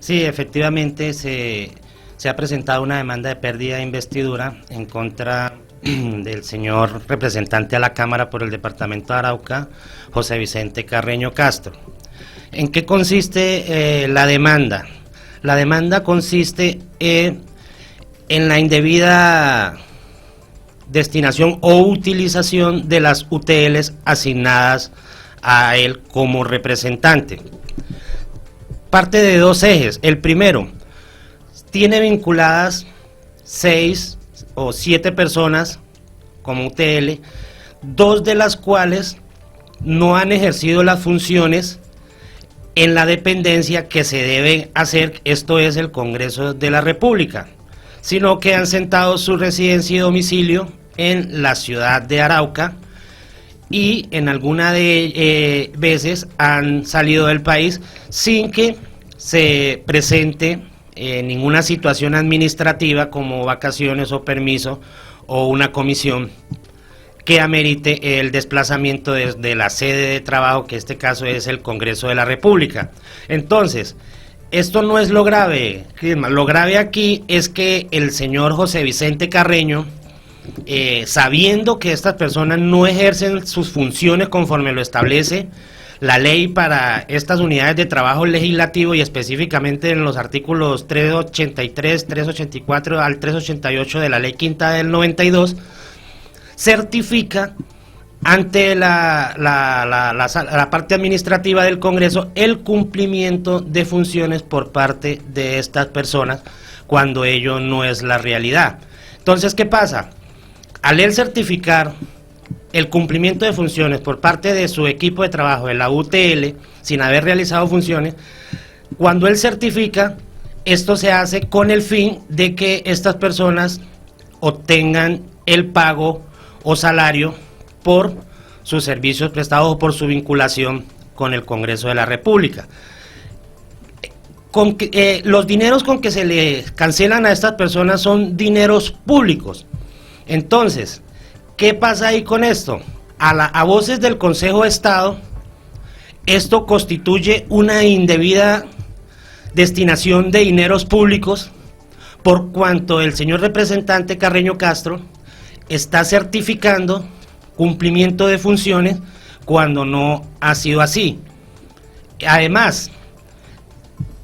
Sí, efectivamente se ha presentado una demanda de pérdida de investidura en contra del señor representante a la Cámara por el departamento de Arauca, José Vicente Carreño Castro. ¿En qué consiste la demanda? La demanda consiste en la indebida destinación o utilización de las UTLs asignadas a él como representante. Parte de dos ejes. El primero, tiene vinculadas 6 o 7 personas como UTL, 2 de las cuales no han ejercido las funciones en la dependencia que se debe hacer, esto es el Congreso de la República, sino que han sentado su residencia y domicilio en la ciudad de Arauca y en alguna de veces han salido del país sin que se presente ninguna situación administrativa como vacaciones o permiso o una comisión que amerite el desplazamiento desde la sede de trabajo, que en este caso es el Congreso de la República. Entonces, esto no es lo grave, lo grave aquí es que el señor José Vicente Carreño, sabiendo que estas personas no ejercen sus funciones conforme lo establece la ley para estas unidades de trabajo legislativo y específicamente en los artículos 383, 384 al 388 de la ley quinta del 92, certifica ante la parte administrativa del Congreso el cumplimiento de funciones por parte de estas personas cuando ello no es la realidad. Entonces, ¿qué pasa? Al él certificar el cumplimiento de funciones por parte de su equipo de trabajo de la UTL, sin haber realizado funciones, cuando él certifica, esto se hace con el fin de que estas personas obtengan el pago o salario por sus servicios prestados o por su vinculación con el Congreso de la República. Los dineros con que se le cancelan a estas personas son dineros públicos. Entonces, ¿qué pasa ahí con esto? A voces del Consejo de Estado, esto constituye una indebida destinación de dineros públicos, por cuanto el señor representante Carreño Castro está certificando cumplimiento de funciones cuando no ha sido así. Además,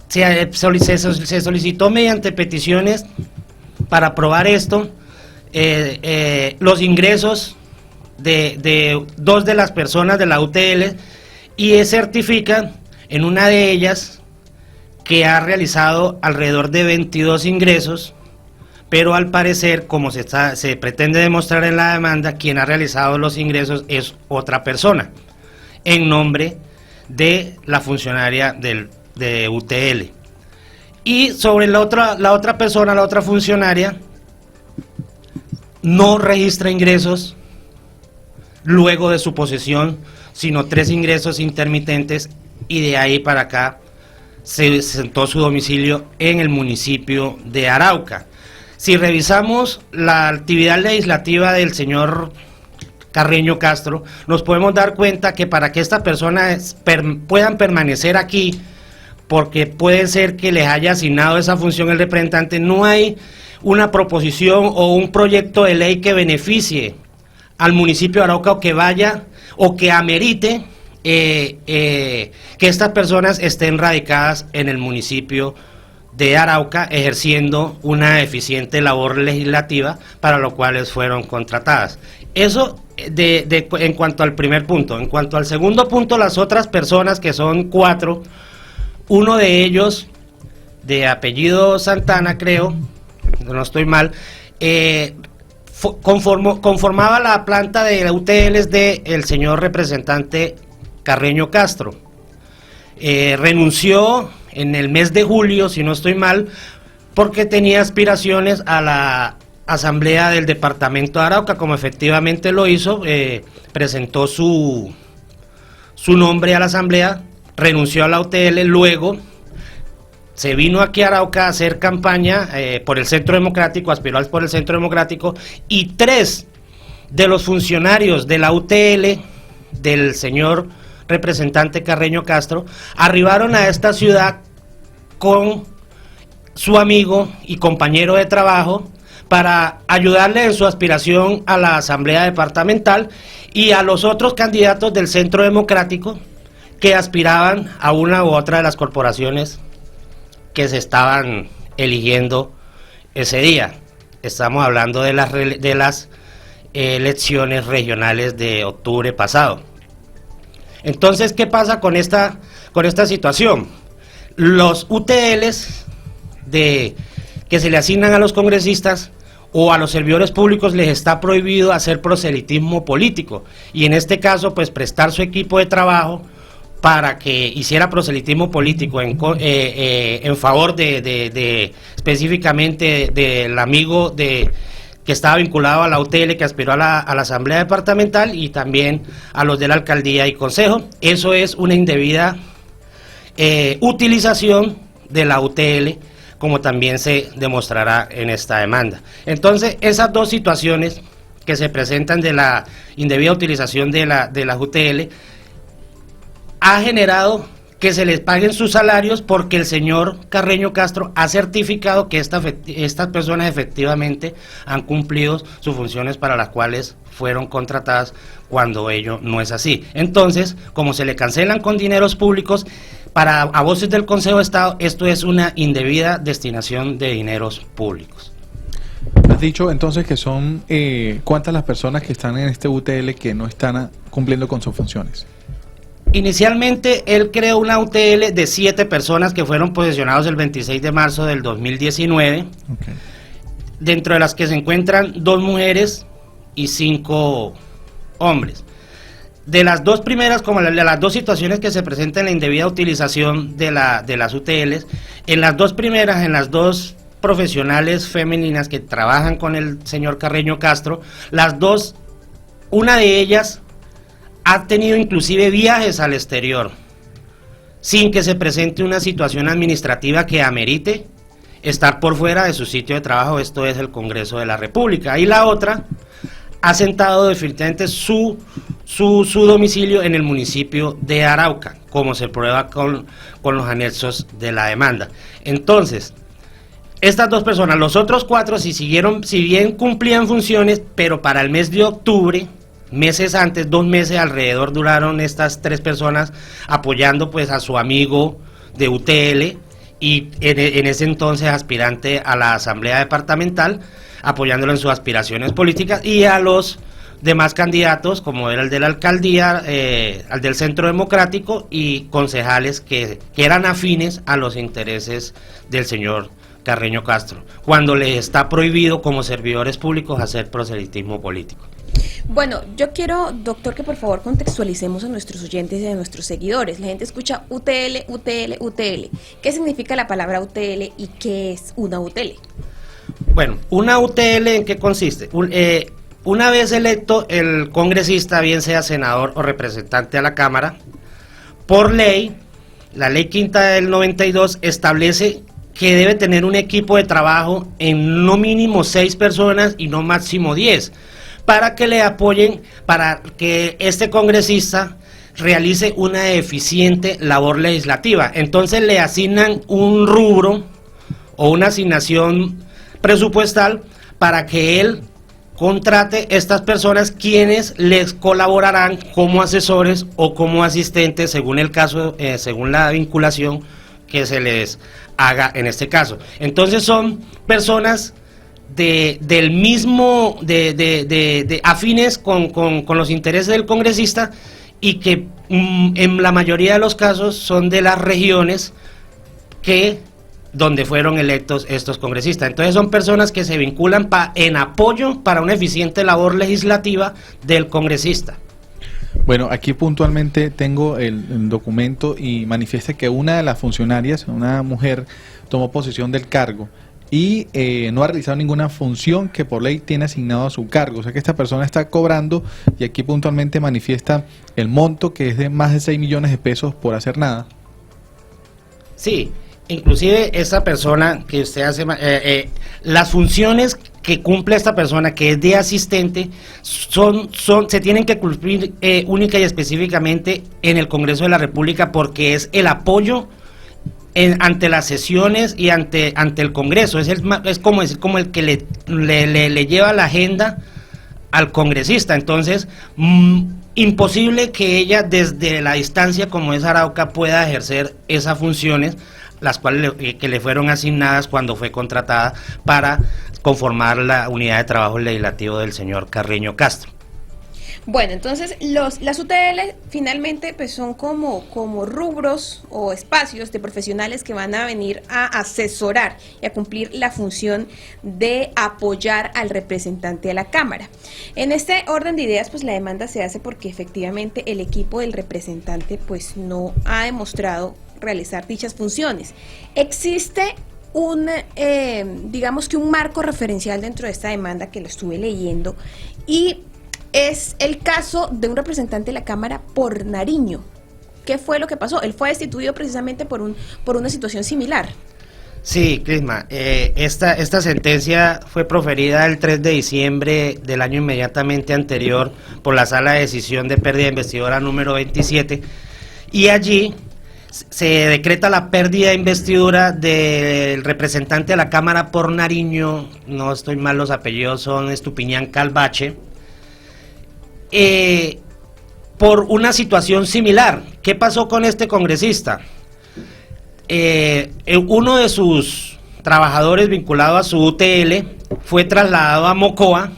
se solicitó mediante peticiones para aprobar esto, los ingresos de 2 de las personas de la UTL y certifican en una de ellas que ha realizado alrededor de 22 ingresos, pero al parecer, como se pretende demostrar en la demanda, quien ha realizado los ingresos es otra persona, en nombre de la funcionaria de UTL. Y sobre la otra persona, la otra funcionaria, no registra ingresos luego de su posesión, sino 3 ingresos intermitentes, y de ahí para acá se sentó su domicilio en el municipio de Arauca. Si revisamos la actividad legislativa del señor Carreño Castro, nos podemos dar cuenta que para que estas personas puedan permanecer aquí, porque puede ser que les haya asignado esa función el representante, no hay una proposición o un proyecto de ley que beneficie al municipio de Arauca o que vaya o que amerite que estas personas estén radicadas en el municipio de Arauca ejerciendo una eficiente labor legislativa para lo cuales fueron contratadas. Eso en cuanto al primer punto. En cuanto al segundo punto, las otras personas, que son 4, uno de ellos de apellido Santana, creo, no estoy mal, conformaba la planta de UTLs del señor representante Carreño Castro. Renunció en el mes de julio, si no estoy mal, porque tenía aspiraciones a la asamblea del departamento de Arauca, como efectivamente lo hizo, presentó su nombre a la asamblea, renunció a la UTL, luego se vino aquí a Arauca a hacer campaña por el Centro Democrático, aspiró por el Centro Democrático, y 3 de los funcionarios de la UTL del señor representante Carreño Castro arribaron a esta ciudad con su amigo y compañero de trabajo para ayudarle en su aspiración a la Asamblea Departamental y a los otros candidatos del Centro Democrático que aspiraban a una u otra de las corporaciones que se estaban eligiendo ese día. Estamos hablando de las elecciones regionales de octubre pasado. Entonces, ¿qué pasa con esta situación? Los UTLs que se le asignan a los congresistas o a los servidores públicos les está prohibido hacer proselitismo político, y en este caso pues prestar su equipo de trabajo para que hiciera proselitismo político en favor de específicamente del amigo que estaba vinculado a la UTL, que aspiró a la Asamblea Departamental, y también a los de la Alcaldía y Consejo. Eso es una indebida utilización de la UTL, como también se demostrará en esta demanda. Entonces, esas dos situaciones que se presentan de la indebida utilización de la UTL ha generado que se les paguen sus salarios, porque el señor Carreño Castro ha certificado que estas personas efectivamente han cumplido sus funciones para las cuales fueron contratadas, cuando ello no es así. Entonces, como se le cancelan con dineros públicos, a voces del Consejo de Estado, esto es una indebida destinación de dineros públicos. Has dicho entonces que son ¿cuántas las personas que están en este UTL que no están cumpliendo con sus funciones? Inicialmente él creó una UTL de 7 personas que fueron posesionados el 26 de marzo del 2019, okay, dentro de las que se encuentran 2 mujeres y 5 hombres. De las dos primeras, como de las dos situaciones que se presentan en la indebida utilización de las UTLs, en las dos primeras, en las dos profesionales femeninas que trabajan con el señor Carreño Castro, las dos, una de ellas ha tenido inclusive viajes al exterior, sin que se presente una situación administrativa que amerite estar por fuera de su sitio de trabajo, esto es el Congreso de la República. Y la otra ha sentado definitivamente su domicilio en el municipio de Arauca, como se prueba con los anexos de la demanda. Entonces, estas dos personas, los otros 4, si bien cumplían funciones, pero para el mes de octubre, meses antes, 2 meses alrededor duraron estas 3 personas apoyando pues a su amigo de UTL y en ese entonces aspirante a la Asamblea Departamental, apoyándolo en sus aspiraciones políticas, y a los demás candidatos, como era el de la Alcaldía, al del Centro Democrático, y concejales que eran afines a los intereses del señor Carreño Castro, cuando les está prohibido como servidores públicos hacer proselitismo político. Bueno, yo quiero, doctor, que por favor contextualicemos a nuestros oyentes y a nuestros seguidores. La gente escucha UTL, UTL, UTL. ¿Qué significa la palabra UTL y qué es una UTL? Bueno, una UTL, ¿en qué consiste? Una vez electo el congresista, bien sea senador o representante a la Cámara, por ley, la ley quinta del 92 establece que debe tener un equipo de trabajo en no mínimo 6 personas y no máximo 10, para que le apoyen, para que este congresista realice una eficiente labor legislativa. Entonces le asignan un rubro o una asignación presupuestal para que él contrate estas personas, quienes les colaborarán como asesores o como asistentes, según el caso, según la vinculación que se les haga en este caso. Entonces son personas del mismo, afines con los intereses del congresista, y que en la mayoría de los casos son de las regiones donde fueron electos estos congresistas. Entonces son personas que se vinculan en apoyo para una eficiente labor legislativa del congresista. Bueno, aquí puntualmente tengo el documento y manifiesta que una de las funcionarias, una mujer, tomó posesión del cargo y no ha realizado ninguna función que por ley tiene asignado a su cargo. O sea que esta persona está cobrando, y aquí puntualmente manifiesta el monto, que es de más de 6 millones de pesos por hacer nada. Sí, inclusive esta persona que usted hace, las funciones que cumple esta persona, que es de asistente, se tienen que cumplir única y específicamente en el Congreso de la República, porque es el apoyo ante las sesiones y ante el Congreso. Es como el que le lleva la agenda al congresista. Entonces, imposible que ella desde la distancia como es Arauca pueda ejercer esas funciones, las cuales que le fueron asignadas cuando fue contratada para conformar la unidad de trabajo legislativo del señor Carreño Castro. Bueno, entonces las UTL finalmente pues son como rubros o espacios de profesionales que van a venir a asesorar y a cumplir la función de apoyar al representante de la Cámara. En este orden de ideas, pues la demanda se hace porque efectivamente el equipo del representante pues no ha demostrado realizar dichas funciones. Existe digamos que un marco referencial dentro de esta demanda que lo estuve leyendo, y es el caso de un representante de la Cámara por Nariño. ¿Qué fue lo que pasó? Él fue destituido precisamente por una situación similar. Sí, Crisma, esta sentencia fue proferida el 3 de diciembre del año inmediatamente anterior por la Sala de Decisión de Pérdida de Investidura número 27, y allí se decreta la pérdida de investidura del representante de la Cámara por Nariño, no estoy mal, los apellidos son Estupiñán Calvache, por una situación similar. ¿Qué pasó con este congresista? Uno de sus trabajadores vinculado a su UTL fue trasladado a Mocoa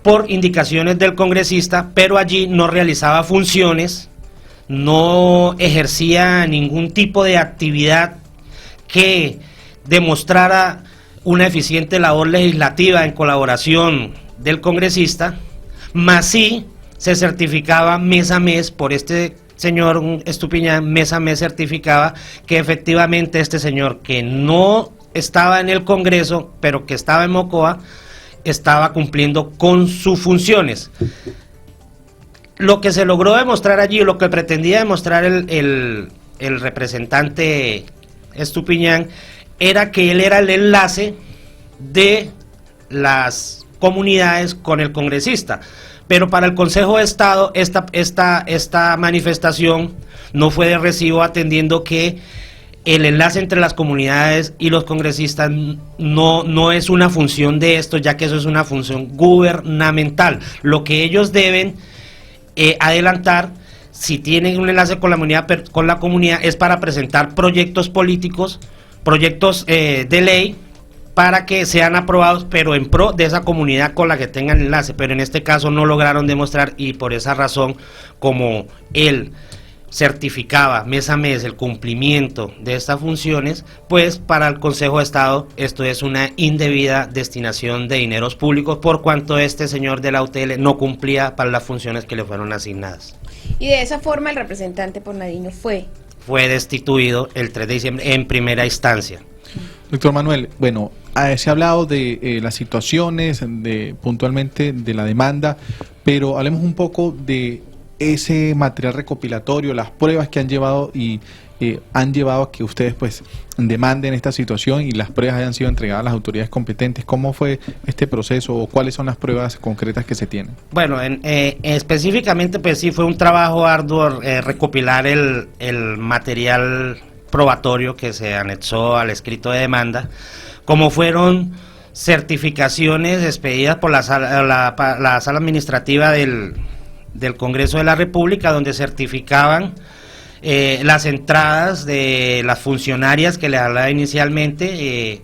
por indicaciones del congresista, pero allí no realizaba funciones, no ejercía ningún tipo de actividad que demostrara una eficiente labor legislativa en colaboración del congresista, más sí se certificaba mes a mes por este señor Estupiñán, mes a mes certificaba que efectivamente este señor, que no estaba en el Congreso, pero que estaba en Mocoa, estaba cumpliendo con sus funciones. Lo que se logró demostrar allí, lo que pretendía demostrar el representante Estupiñán, era que él era el enlace de las comunidades con el congresista, pero para el Consejo de Estado esta manifestación no fue de recibo, atendiendo que el enlace entre las comunidades y los congresistas no es una función de esto, ya que eso es una función gubernamental. Lo que ellos deben adelantar, si tienen un enlace con la comunidad, es para presentar proyectos políticos, proyectos de ley, para que sean aprobados, pero en pro de esa comunidad con la que tengan enlace. Pero en este caso no lograron demostrar, y por esa razón, como él certificaba mes a mes el cumplimiento de estas funciones, pues para el Consejo de Estado esto es una indebida destinación de dineros públicos, por cuanto este señor de la UTL no cumplía para las funciones que le fueron asignadas. Y de esa forma el representante por Nariño fue destituido el 3 de diciembre en primera instancia. Doctor Manuel, bueno, se ha hablado de las situaciones, puntualmente de la demanda, pero hablemos un poco de ese material recopilatorio, las pruebas que han llevado han llevado a que ustedes pues demanden esta situación y las pruebas hayan sido entregadas a las autoridades competentes. ¿Cómo fue este proceso o cuáles son las pruebas concretas que se tienen? Bueno, específicamente pues sí fue un trabajo arduo recopilar el material probatorio que se anexó al escrito de demanda, como fueron certificaciones expedidas por la sala administrativa del Congreso de la República, donde certificaban las entradas de las funcionarias que les hablaba inicialmente,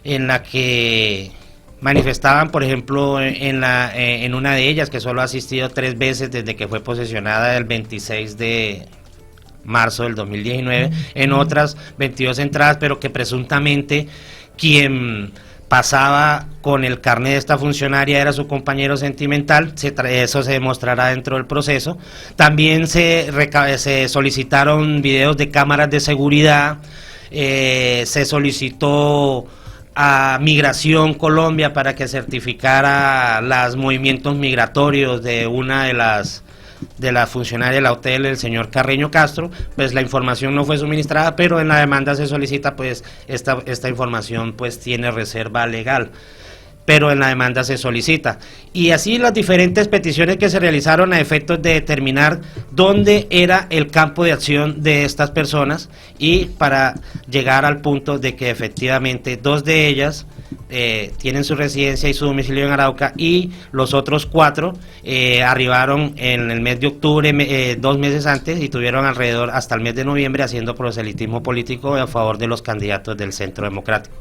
en la que manifestaban, por ejemplo, en una de ellas, que solo ha asistido 3 veces desde que fue posesionada el 26 de marzo del 2019, en otras 22 entradas, pero que presuntamente quien pasaba con el carnet de esta funcionaria era su compañero sentimental. Eso se demostrará dentro del proceso. También se solicitaron videos de cámaras de seguridad, se solicitó a Migración Colombia para que certificara los movimientos migratorios de una de las funcionarias de la UTL, el señor Carreño Castro. Pues la información no fue suministrada, pero en la demanda se solicita pues esta información pues tiene reserva legal. pero en la demanda se solicita. Y así las diferentes peticiones que se realizaron a efectos de determinar dónde era el campo de acción de estas personas y para llegar al punto de que efectivamente 2 de ellas tienen su residencia y su domicilio en Arauca y los otros 4 arribaron en el mes de octubre, 2 meses antes, y tuvieron alrededor hasta el mes de noviembre haciendo proselitismo político a favor de los candidatos del Centro Democrático.